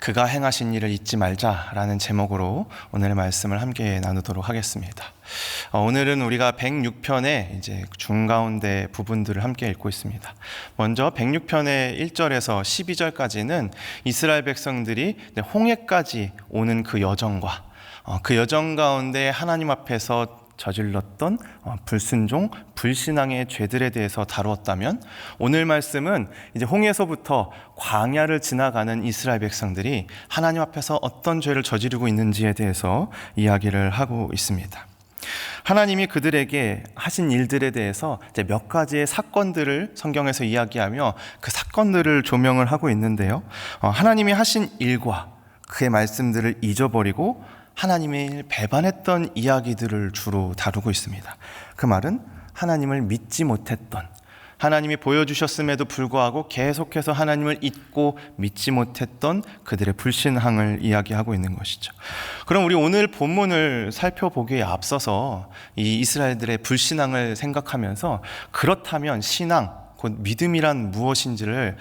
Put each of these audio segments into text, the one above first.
그가 행하신 일을 잊지 말자라는 제목으로 오늘의 말씀을 함께 나누도록 하겠습니다. 오늘은 우리가 106편의 이제 중가운데 부분들을 함께 읽고 있습니다. 먼저 106편의 1절에서 12절까지는 이스라엘 백성들이 홍해까지 오는 그 여정과 그 여정 가운데 하나님 앞에서 저질렀던 불순종, 불신앙의 죄들에 대해서 다루었다면, 오늘 말씀은 이제 홍해서부터 광야를 지나가는 이스라엘 백성들이 하나님 앞에서 어떤 죄를 저지르고 있는지에 대해서 이야기를 하고 있습니다. 하나님이 그들에게 하신 일들에 대해서 이제 몇 가지의 사건들을 성경에서 이야기하며 그 사건들을 조명을 하고 있는데요. 하나님이 하신 일과 그의 말씀들을 잊어버리고 하나님을 배반했던 이야기들을 주로 다루고 있습니다. 그 말은 하나님을 믿지 못했던, 하나님이 보여주셨음에도 불구하고 계속해서 하나님을 잊고 믿지 못했던 그들의 불신앙을 이야기하고 있는 것이죠. 그럼 우리 오늘 본문을 살펴보기에 앞서서 이 이스라엘들의 불신앙을 생각하면서, 그렇다면 신앙, 곧 믿음이란 무엇인지를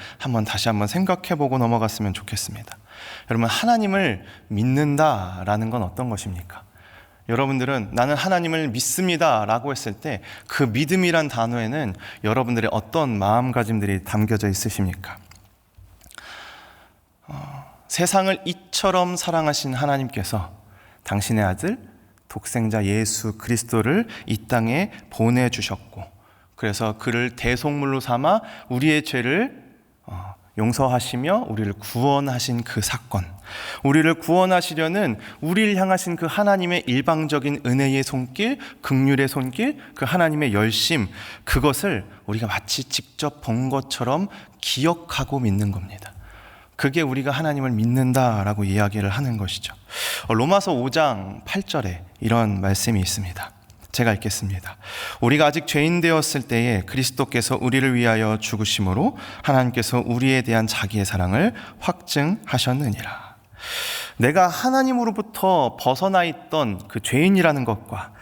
다시 한번 생각해보고 넘어갔으면 좋겠습니다. 여러분, 하나님을 믿는다라는 건 어떤 것입니까? 여러분들은 나는 하나님을 믿습니다 라고 했을 때 그 믿음이란 단어에는 여러분들의 어떤 마음가짐들이 담겨져 있으십니까? 세상을 이처럼 사랑하신 하나님께서 당신의 아들 독생자 예수 그리스도를 이 땅에 보내주셨고, 그래서 그를 대속물로 삼아 우리의 죄를 용서하시며 우리를 구원하신 그 사건, 우리를 구원하시려는 우리를 향하신 그 하나님의 일방적인 은혜의 손길, 긍휼의 손길, 그 하나님의 열심, 그것을 우리가 마치 직접 본 것처럼 기억하고 믿는 겁니다. 그게 우리가 하나님을 믿는다라고 이야기를 하는 것이죠. 로마서 5장 8절에 이런 말씀이 있습니다. 제가 읽겠습니다. 우리가 아직 죄인 되었을 때에 그리스도께서 우리를 위하여 죽으심으로 하나님께서 우리에 대한 자기의 사랑을 확증하셨느니라. 내가 하나님으로부터 벗어나 있던 그 죄인이라는 것과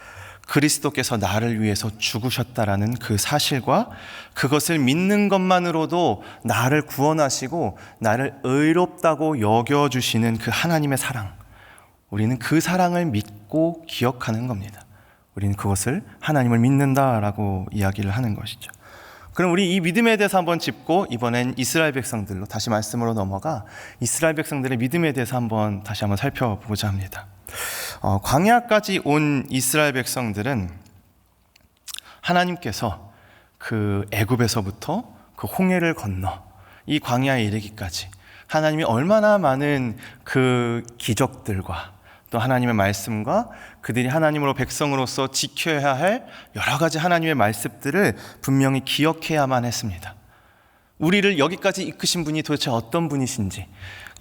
그리스도께서 나를 위해서 죽으셨다라는 그 사실과 그것을 믿는 것만으로도 나를 구원하시고 나를 의롭다고 여겨주시는 그 하나님의 사랑, 우리는 그 사랑을 믿고 기억하는 겁니다. 우리는 그것을 하나님을 믿는다라고 이야기를 하는 것이죠. 그럼 우리 이 믿음에 대해서 한번 짚고 이번엔 이스라엘 백성들로 다시 말씀으로 넘어가 이스라엘 백성들의 믿음에 대해서 다시 한번 살펴보고자 합니다. 광야까지 온 이스라엘 백성들은 하나님께서 그 애굽에서부터 그 홍해를 건너 이 광야에 이르기까지 하나님이 얼마나 많은 그 기적들과 또 하나님의 말씀과 그들이 하나님으로 백성으로서 지켜야 할 여러 가지 하나님의 말씀들을 분명히 기억해야만 했습니다. 우리를 여기까지 이끄신 분이 도대체 어떤 분이신지,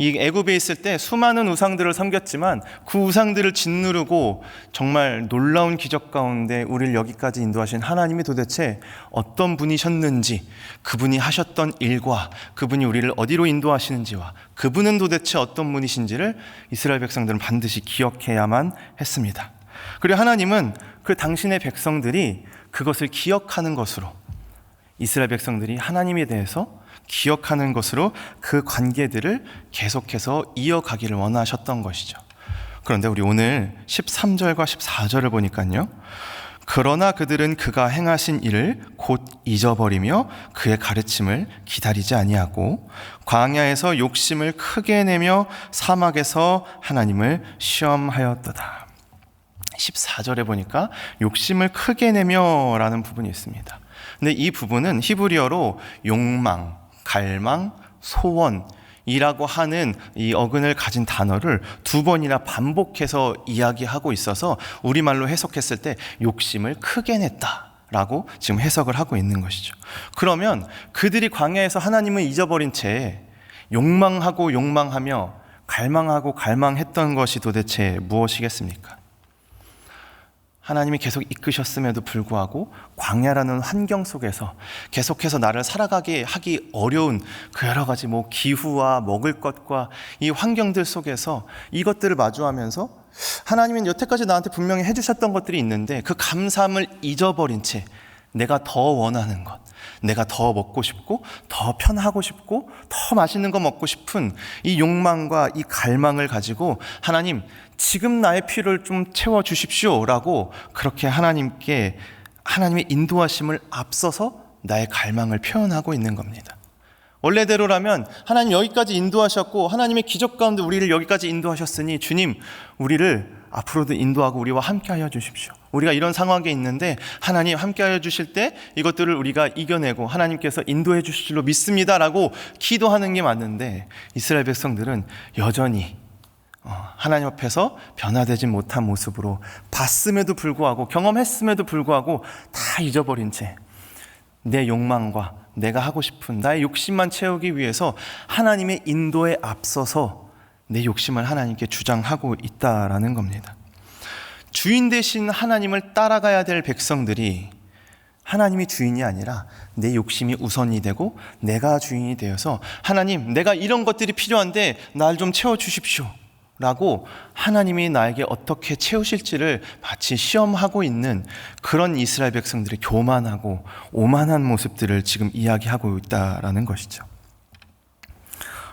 이 애굽에 있을 때 수많은 우상들을 섬겼지만 그 우상들을 짓누르고 정말 놀라운 기적 가운데 우리를 여기까지 인도하신 하나님이 도대체 어떤 분이셨는지, 그분이 하셨던 일과 그분이 우리를 어디로 인도하시는지와 그분은 도대체 어떤 분이신지를 이스라엘 백성들은 반드시 기억해야만 했습니다. 그리고 하나님은 그 당신의 백성들이 그것을 기억하는 것으로, 이스라엘 백성들이 하나님에 대해서 기억하는 것으로 그 관계들을 계속해서 이어가기를 원하셨던 것이죠. 그런데 우리 오늘 13절과 14절을 보니까요, 그러나 그들은 그가 행하신 일을 곧 잊어버리며 그의 가르침을 기다리지 아니하고 광야에서 욕심을 크게 내며 사막에서 하나님을 시험하였도다. 14절에 보니까 욕심을 크게 내며 라는 부분이 있습니다. 근데 이 부분은 히브리어로 욕망, 갈망, 소원이라고 하는 이 어근을 가진 단어를 두 번이나 반복해서 이야기하고 있어서 우리말로 해석했을 때 욕심을 크게 냈다라고 지금 해석을 하고 있는 것이죠. 그러면 그들이 광야에서 하나님을 잊어버린 채 욕망하고 욕망하며 갈망하고 갈망했던 것이 도대체 무엇이겠습니까? 하나님이 계속 이끄셨음에도 불구하고 광야라는 환경 속에서 계속해서 나를 살아가게 하기 어려운 그 여러 가지 기후와 먹을 것과 이 환경들 속에서 이것들을 마주하면서 하나님은 여태까지 나한테 분명히 해주셨던 것들이 있는데 그 감사함을 잊어버린 채 내가 더 원하는 것, 내가 더 먹고 싶고 더 편하고 싶고 더 맛있는 거 먹고 싶은 이 욕망과 이 갈망을 가지고 하나님, 지금 나의 필요를 좀 채워주십시오 라고 그렇게 하나님께 하나님의 인도하심을 앞서서 나의 갈망을 표현하고 있는 겁니다. 원래대로라면 하나님 여기까지 인도하셨고 하나님의 기적 가운데 우리를 여기까지 인도하셨으니 주님, 우리를 앞으로도 인도하고 우리와 함께하여 주십시오. 우리가 이런 상황에 있는데 하나님 함께하여 주실 때 이것들을 우리가 이겨내고 하나님께서 인도해 주실 줄로 믿습니다라고 기도하는 게 맞는데, 이스라엘 백성들은 여전히 하나님 앞에서 변화되지 못한 모습으로 봤음에도 불구하고 경험했음에도 불구하고 다 잊어버린 채 내 욕망과 내가 하고 싶은 나의 욕심만 채우기 위해서 하나님의 인도에 앞서서 내 욕심을 하나님께 주장하고 있다라는 겁니다. 주인 대신 하나님을 따라가야 될 백성들이 하나님이 주인이 아니라 내 욕심이 우선이 되고 내가 주인이 되어서 하나님, 내가 이런 것들이 필요한데 날 좀 채워주십시오 라고 하나님이 나에게 어떻게 채우실지를 마치 시험하고 있는 그런 이스라엘 백성들의 교만하고 오만한 모습들을 지금 이야기하고 있다라는 것이죠.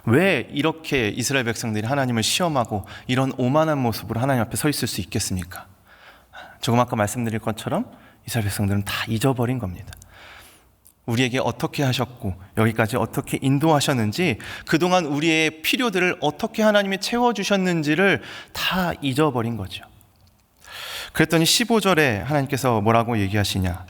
왜 이렇게 이스라엘 백성들이 하나님을 시험하고 이런 오만한 모습으로 하나님 앞에 서 있을 수 있겠습니까? 조금 아까 말씀드린 것처럼 이스라엘 백성들은 다 잊어버린 겁니다. 우리에게 어떻게 하셨고 여기까지 어떻게 인도하셨는지, 그동안 우리의 필요들을 어떻게 하나님이 채워주셨는지를 다 잊어버린 거죠. 그랬더니 15절에 하나님께서 뭐라고 얘기하시냐?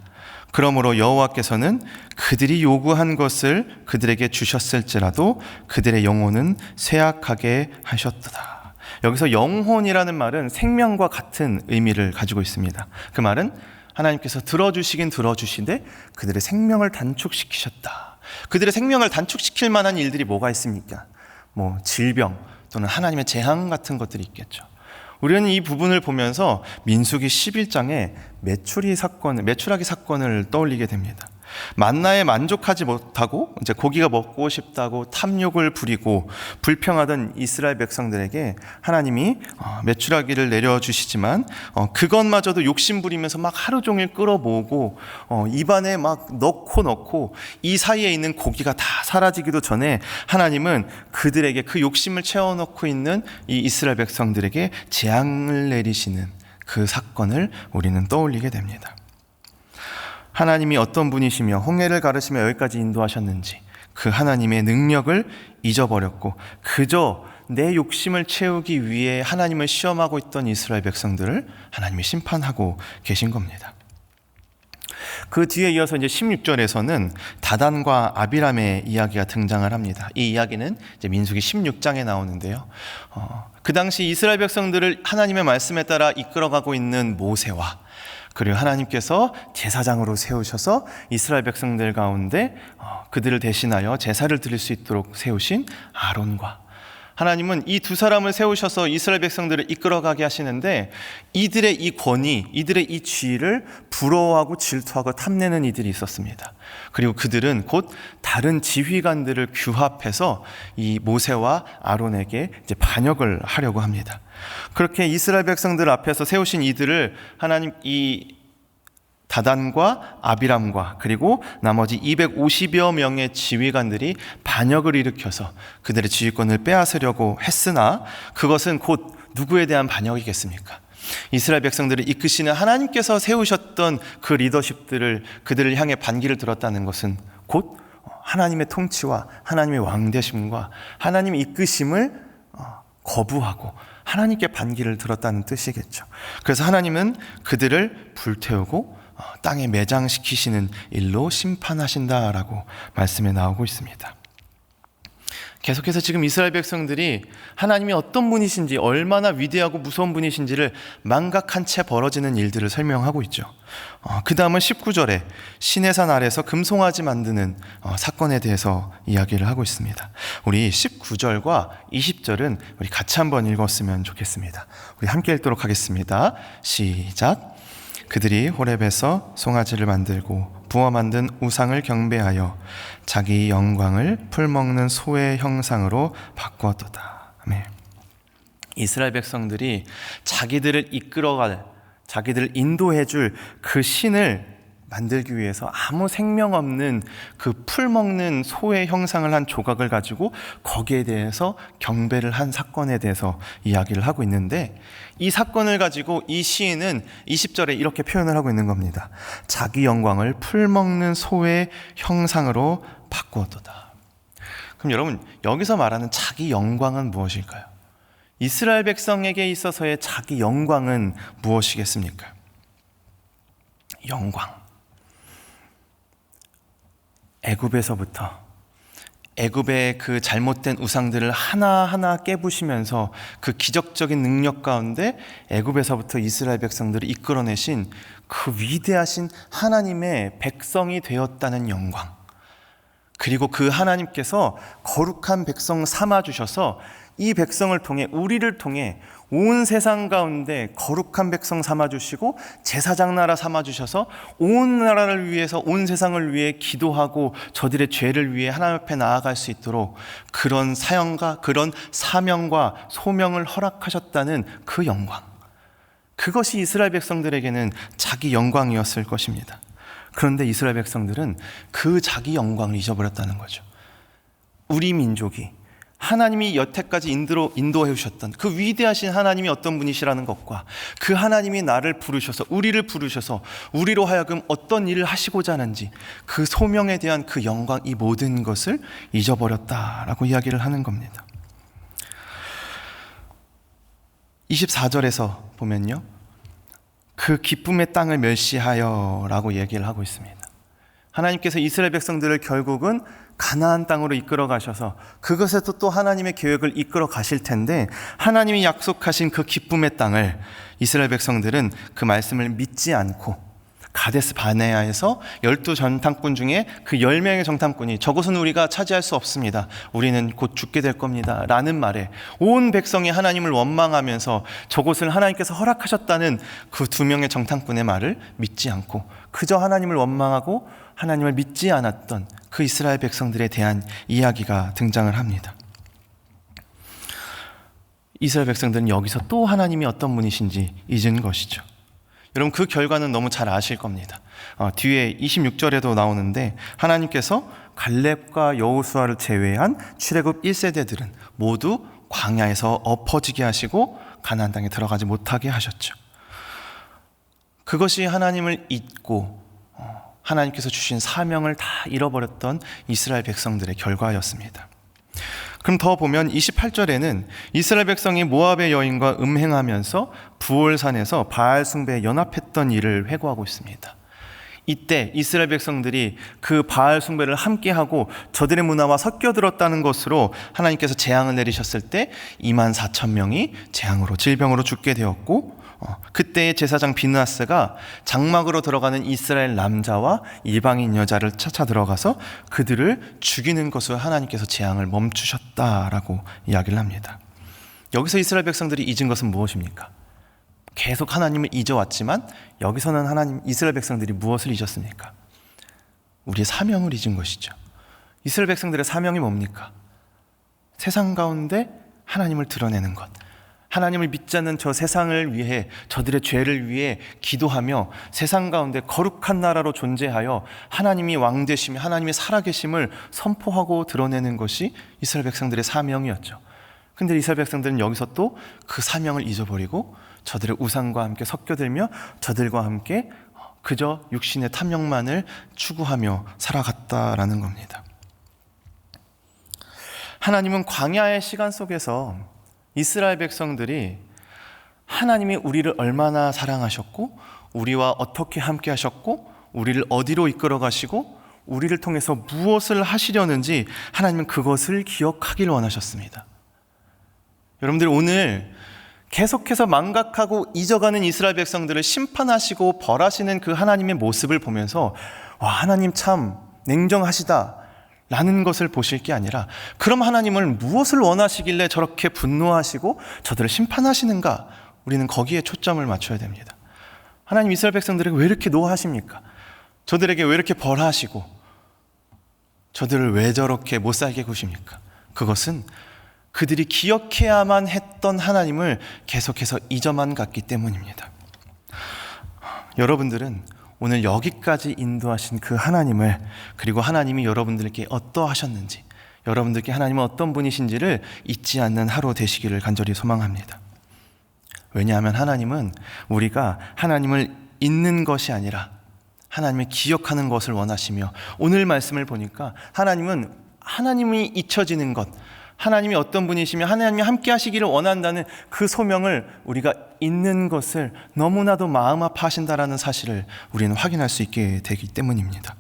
그러므로 여호와께서는 그들이 요구한 것을 그들에게 주셨을지라도 그들의 영혼은 쇠약하게 하셨도다. 여기서 영혼이라는 말은 생명과 같은 의미를 가지고 있습니다. 그 말은 하나님께서 들어주시긴 들어주시되 그들의 생명을 단축시키셨다. 그들의 생명을 단축시킬 만한 일들이 뭐가 있습니까? 질병 또는 하나님의 재앙 같은 것들이 있겠죠. 우리는 이 부분을 보면서 민수기 11장에 메추라기 사건을 떠올리게 됩니다. 만나에 만족하지 못하고 이제 고기가 먹고 싶다고 탐욕을 부리고 불평하던 이스라엘 백성들에게 하나님이 메추라기를 내려주시지만 그것마저도 욕심 부리면서 막 하루 종일 끌어모으고 입안에 막 넣고 이 사이에 있는 고기가 다 사라지기도 전에 하나님은 그들에게 그 욕심을 채워넣고 있는 이 이스라엘 백성들에게 재앙을 내리시는 그 사건을 우리는 떠올리게 됩니다. 하나님이 어떤 분이시며 홍해를 가르시며 여기까지 인도하셨는지 그 하나님의 능력을 잊어버렸고 그저 내 욕심을 채우기 위해 하나님을 시험하고 있던 이스라엘 백성들을 하나님이 심판하고 계신 겁니다. 그 뒤에 이어서 이제 16절에서는 다단과 아비람의 이야기가 등장을 합니다. 이 이야기는 이제 민수기 16장에 나오는데요. 그 당시 이스라엘 백성들을 하나님의 말씀에 따라 이끌어가고 있는 모세와 그리고 하나님께서 제사장으로 세우셔서 이스라엘 백성들 가운데 그들을 대신하여 제사를 드릴 수 있도록 세우신 아론과, 하나님은 이 두 사람을 세우셔서 이스라엘 백성들을 이끌어가게 하시는데 이들의 이 권위, 이들의 이 지위를 부러워하고 질투하고 탐내는 이들이 있었습니다. 그리고 그들은 곧 다른 지휘관들을 규합해서 이 모세와 아론에게 이제 반역을 하려고 합니다. 그렇게 이스라엘 백성들 앞에서 세우신 이들을 하나님 이 다단과 아비람과 그리고 나머지 250여 명의 지휘관들이 반역을 일으켜서 그들의 지휘권을 빼앗으려고 했으나 그것은 곧 누구에 대한 반역이겠습니까? 이스라엘 백성들을 이끄시는 하나님께서 세우셨던 그 리더십들을 그들을 향해 반기를 들었다는 것은 곧 하나님의 통치와 하나님의 왕되심과 하나님의 이끄심을 거부하고 하나님께 반기를 들었다는 뜻이겠죠. 그래서 하나님은 그들을 불태우고 땅에 매장시키시는 일로 심판하신다라고 말씀에 나오고 있습니다. 계속해서 지금 이스라엘 백성들이 하나님이 어떤 분이신지, 얼마나 위대하고 무서운 분이신지를 망각한 채 벌어지는 일들을 설명하고 있죠. 그 다음은 19절에 시내산 아래서 금송아지 만드는 사건에 대해서 이야기를 하고 있습니다. 우리 19절과 20절은 우리 같이 한번 읽었으면 좋겠습니다. 우리 함께 읽도록 하겠습니다. 시작. 그들이 호렙에서 송아지를 만들고 부어 만든 우상을 경배하여 자기 영광을 풀먹는 소의 형상으로 바꾸었도다. 아멘. 이스라엘 백성들이 자기들을 이끌어갈, 자기들을 인도해 줄 그 신을 만들기 위해서 아무 생명 없는 그 풀 먹는 소의 형상을 한 조각을 가지고 거기에 대해서 경배를 한 사건에 대해서 이야기를 하고 있는데, 이 사건을 가지고 이 시인은 20절에 이렇게 표현을 하고 있는 겁니다. 자기 영광을 풀 먹는 소의 형상으로 바꾸었도다. 그럼 여러분, 여기서 말하는 자기 영광은 무엇일까요? 이스라엘 백성에게 있어서의 자기 영광은 무엇이겠습니까? 영광. 애굽에서부터 애굽의 그 잘못된 우상들을 하나하나 깨부시면서 그 기적적인 능력 가운데 애굽에서부터 이스라엘 백성들을 이끌어내신 그 위대하신 하나님의 백성이 되었다는 영광, 그리고 그 하나님께서 거룩한 백성 삼아주셔서 이 백성을 통해, 우리를 통해 온 세상 가운데 거룩한 백성 삼아주시고 제사장 나라 삼아주셔서 온 나라를 위해서, 온 세상을 위해 기도하고 저들의 죄를 위해 하나님 앞에 나아갈 수 있도록 그런 사역과 그런 사명과 소명을 허락하셨다는 그 영광, 그것이 이스라엘 백성들에게는 자기 영광이었을 것입니다. 그런데 이스라엘 백성들은 그 자기 영광을 잊어버렸다는 거죠. 우리 민족이 하나님이 여태까지 인도해 주셨던 그 위대하신 하나님이 어떤 분이시라는 것과 그 하나님이 나를 부르셔서, 우리를 부르셔서 우리로 하여금 어떤 일을 하시고자 하는지 그 소명에 대한 그 영광, 이 모든 것을 잊어버렸다라고 이야기를 하는 겁니다. 24절에서 보면요, 그 기쁨의 땅을 멸시하여 라고 얘기를 하고 있습니다. 하나님께서 이스라엘 백성들을 결국은 가나안 땅으로 이끌어 가셔서 그것에서 또 하나님의 계획을 이끌어 가실 텐데, 하나님이 약속하신 그 기쁨의 땅을 이스라엘 백성들은 그 말씀을 믿지 않고 가데스 바네아에서 12 정탐꾼 중에 그 10명의 정탐꾼이 저것은 우리가 차지할 수 없습니다, 우리는 곧 죽게 될 겁니다 라는 말에 온 백성이 하나님을 원망하면서 저것을 하나님께서 허락하셨다는 그 2명의 정탐꾼의 말을 믿지 않고 그저 하나님을 원망하고 하나님을 믿지 않았던 그 이스라엘 백성들에 대한 이야기가 등장을 합니다. 이스라엘 백성들은 여기서 또 하나님이 어떤 분이신지 잊은 것이죠. 여러분, 그 결과는 너무 잘 아실 겁니다. 뒤에 26절에도 나오는데, 하나님께서 갈렙과 여호수아를 제외한 출애굽 1세대들은 모두 광야에서 엎어지게 하시고 가나안 땅에 들어가지 못하게 하셨죠. 그것이 하나님을 잊고 하나님께서 주신 사명을 다 잃어버렸던 이스라엘 백성들의 결과였습니다. 그럼 더 보면 28절에는 이스라엘 백성이 모압의 여인과 음행하면서 부올산에서 바알 숭배에 연합했던 일을 회고하고 있습니다. 이때 이스라엘 백성들이 그 바알 숭배를 함께하고 저들의 문화와 섞여들었다는 것으로 하나님께서 재앙을 내리셨을 때 24,000명이 재앙으로, 질병으로 죽게 되었고, 그때의 제사장 비느하스가 장막으로 들어가는 이스라엘 남자와 이방인 여자를 찾아 들어가서 그들을 죽이는 것으로 하나님께서 재앙을 멈추셨다라고 이야기를 합니다. 여기서 이스라엘 백성들이 잊은 것은 무엇입니까? 계속 하나님을 잊어왔지만 여기서는 이스라엘 백성들이 무엇을 잊었습니까? 우리의 사명을 잊은 것이죠. 이스라엘 백성들의 사명이 뭡니까? 세상 가운데 하나님을 드러내는 것, 하나님을 믿지 않는 저 세상을 위해, 저들의 죄를 위해 기도하며 세상 가운데 거룩한 나라로 존재하여 하나님이 왕 되시며 하나님이 살아계심을 선포하고 드러내는 것이 이스라엘 백성들의 사명이었죠. 근데 이스라엘 백성들은 여기서 또 그 사명을 잊어버리고 저들의 우상과 함께 섞여들며 저들과 함께 그저 육신의 탐욕만을 추구하며 살아갔다라는 겁니다. 하나님은 광야의 시간 속에서 이스라엘 백성들이 하나님이 우리를 얼마나 사랑하셨고 우리와 어떻게 함께 하셨고 우리를 어디로 이끌어 가시고 우리를 통해서 무엇을 하시려는지 하나님은 그것을 기억하기를 원하셨습니다. 여러분들, 오늘 계속해서 망각하고 잊어가는 이스라엘 백성들을 심판하시고 벌하시는 그 하나님의 모습을 보면서 와, 하나님 참 냉정하시다 라는 것을 보실 게 아니라, 그럼 하나님을 무엇을 원하시길래 저렇게 분노하시고 저들을 심판하시는가, 우리는 거기에 초점을 맞춰야 됩니다. 하나님 이스라엘 백성들에게 왜 이렇게 노하십니까? 저들에게 왜 이렇게 벌하시고 저들을 왜 저렇게 못살게 구십니까? 그것은 그들이 기억해야만 했던 하나님을 계속해서 잊어만 갔기 때문입니다. 여러분들은 오늘 여기까지 인도하신 그 하나님을, 그리고 하나님이 여러분들께 어떠하셨는지, 여러분들께 하나님은 어떤 분이신지를 잊지 않는 하루 되시기를 간절히 소망합니다. 왜냐하면 하나님은 우리가 하나님을 잊는 것이 아니라 하나님을 기억하는 것을 원하시며, 오늘 말씀을 보니까 하나님은 하나님이 잊혀지는 것, 하나님이 어떤 분이시며 하나님이 함께 하시기를 원한다는 그 소명을 우리가 잊는 것을 너무나도 마음 아파하신다라는 사실을 우리는 확인할 수 있게 되기 때문입니다.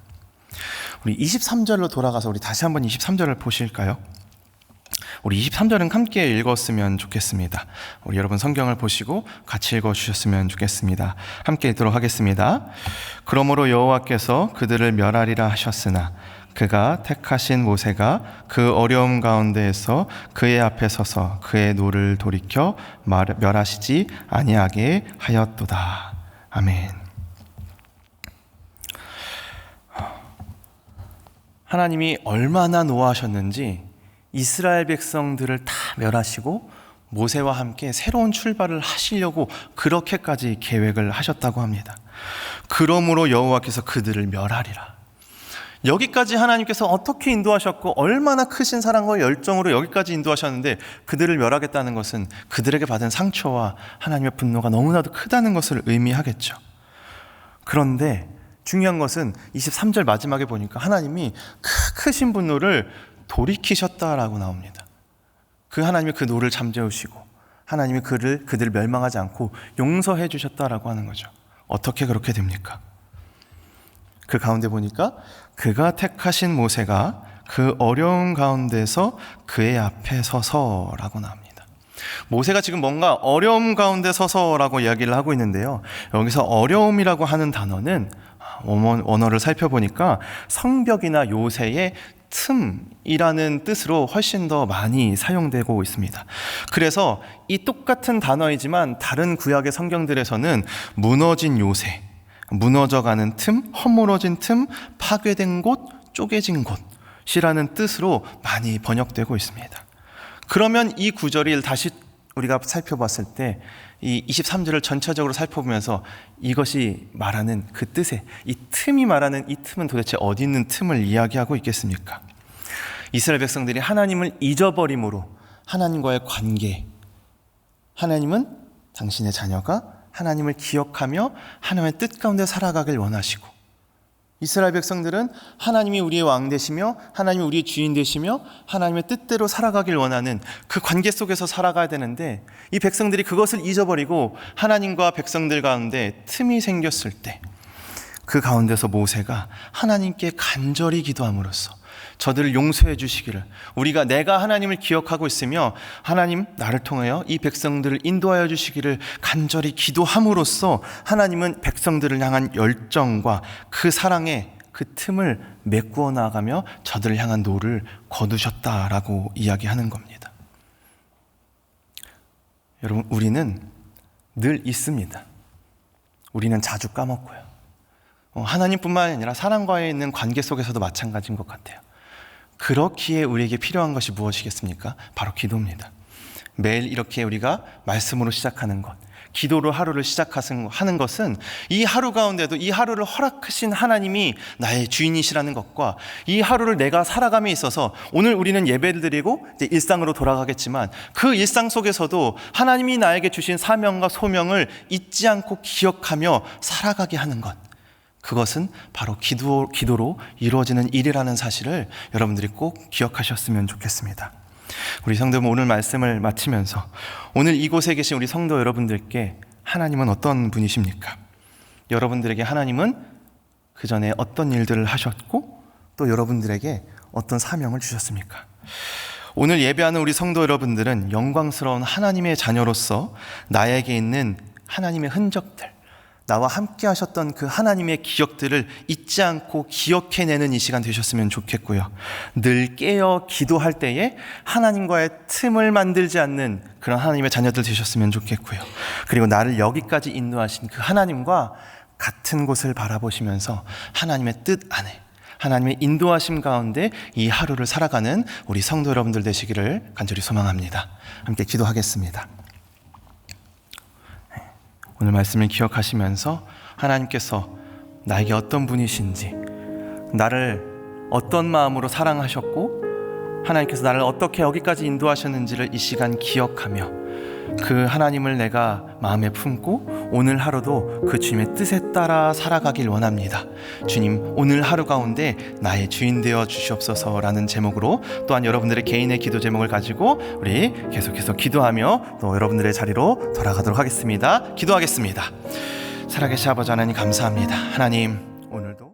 우리 23절로 돌아가서 우리 다시 한번 23절을 보실까요? 우리 23절은 함께 읽었으면 좋겠습니다. 우리 여러분 성경을 보시고 같이 읽어주셨으면 좋겠습니다. 함께 읽도록 하겠습니다. 그러므로 여호와께서 그들을 멸하리라 하셨으나 그가 택하신 모세가 그 어려움 가운데에서 그의 앞에 서서 그의 노를 돌이켜 멸하시지 아니하게 하였도다. 아멘. 하나님이 얼마나 노하셨는지 이스라엘 백성들을 다 멸하시고 모세와 함께 새로운 출발을 하시려고 그렇게까지 계획을 하셨다고 합니다. 그러므로 여호와께서 그들을 멸하리라. 여기까지 하나님께서 어떻게 인도하셨고 얼마나 크신 사랑과 열정으로 여기까지 인도하셨는데 그들을 멸하겠다는 것은 그들에게 받은 상처와 하나님의 분노가 너무나도 크다는 것을 의미하겠죠. 그런데 중요한 것은 23절 마지막에 보니까 하나님이 크신 분노를 돌이키셨다라고 나옵니다. 그 하나님이 그 노를 잠재우시고 하나님이 그들을 멸망하지 않고 용서해 주셨다라고 하는 거죠. 어떻게 그렇게 됩니까? 그 가운데 보니까 그가 택하신 모세가 그 어려운 가운데서 그의 앞에 서서라고 나옵니다. 모세가 지금 뭔가 어려움 가운데 서서라고 이야기를 하고 있는데요. 여기서 어려움이라고 하는 단어는 원어를 살펴보니까 성벽이나 요새의 틈이라는 뜻으로 훨씬 더 많이 사용되고 있습니다. 그래서 이 똑같은 단어이지만 다른 구약의 성경들에서는 무너진 요새, 무너져가는 틈, 허물어진 틈, 파괴된 곳, 쪼개진 곳이라는 뜻으로 많이 번역되고 있습니다. 그러면 이 구절을 다시 우리가 살펴봤을 때 이 23절을 전체적으로 살펴보면서 이것이 말하는 그 뜻에 이 틈이 말하는 이 틈은 도대체 어디 있는 틈을 이야기하고 있겠습니까? 이스라엘 백성들이 하나님을 잊어버림으로 하나님과의 관계, 하나님은 당신의 자녀가 하나님을 기억하며 하나님의 뜻 가운데 살아가길 원하시고, 이스라엘 백성들은 하나님이 우리의 왕 되시며 하나님이 우리의 주인 되시며 하나님의 뜻대로 살아가길 원하는 그 관계 속에서 살아가야 되는데, 이 백성들이 그것을 잊어버리고 하나님과 백성들 가운데 틈이 생겼을 때 그 가운데서 모세가 하나님께 간절히 기도함으로써 저들을 용서해 주시기를, 내가 하나님을 기억하고 있으며 하나님 나를 통하여 이 백성들을 인도하여 주시기를 간절히 기도함으로써 하나님은 백성들을 향한 열정과 그 사랑의 그 틈을 메꾸어 나가며 저들을 향한 노를 거두셨다라고 이야기하는 겁니다. 여러분, 우리는 늘 있습니다. 우리는 자주 까먹고요. 하나님뿐만 아니라 사람과의 있는 관계 속에서도 마찬가지인 것 같아요. 그렇기에 우리에게 필요한 것이 무엇이겠습니까? 바로 기도입니다. 매일 이렇게 우리가 말씀으로 시작하는 것, 기도로 하루를 시작하는 것은 이 하루 가운데도 이 하루를 허락하신 하나님이 나의 주인이시라는 것과 이 하루를 내가 살아감에 있어서 오늘 우리는 예배를 드리고 이제 일상으로 돌아가겠지만 그 일상 속에서도 하나님이 나에게 주신 사명과 소명을 잊지 않고 기억하며 살아가게 하는 것, 그것은 바로 기도로 이루어지는 일이라는 사실을 여러분들이 꼭 기억하셨으면 좋겠습니다. 우리 성도분, 오늘 말씀을 마치면서 오늘 이곳에 계신 우리 성도 여러분들께 하나님은 어떤 분이십니까? 여러분들에게 하나님은 그 전에 어떤 일들을 하셨고 또 여러분들에게 어떤 사명을 주셨습니까? 오늘 예배하는 우리 성도 여러분들은 영광스러운 하나님의 자녀로서 나에게 있는 하나님의 흔적들, 나와 함께 하셨던 그 하나님의 기억들을 잊지 않고 기억해내는 이 시간 되셨으면 좋겠고요. 늘 깨어 기도할 때에 하나님과의 틈을 만들지 않는 그런 하나님의 자녀들 되셨으면 좋겠고요. 그리고 나를 여기까지 인도하신 그 하나님과 같은 곳을 바라보시면서 하나님의 뜻 안에, 하나님의 인도하심 가운데 이 하루를 살아가는 우리 성도 여러분들 되시기를 간절히 소망합니다. 함께 기도하겠습니다. 오늘 말씀을 기억하시면서 하나님께서 나에게 어떤 분이신지, 나를 어떤 마음으로 사랑하셨고 하나님께서 나를 어떻게 여기까지 인도하셨는지를 이 시간 기억하며 그 하나님을 내가 마음에 품고 오늘 하루도 그 주님의 뜻에 따라 살아가길 원합니다. 주님, 오늘 하루 가운데 나의 주인 되어 주시옵소서라는 제목으로 또한 여러분들의 개인의 기도 제목을 가지고 우리 계속해서 기도하며 또 여러분들의 자리로 돌아가도록 하겠습니다. 기도하겠습니다. 살아계신 아버지 하나님, 감사합니다. 하나님, 오늘도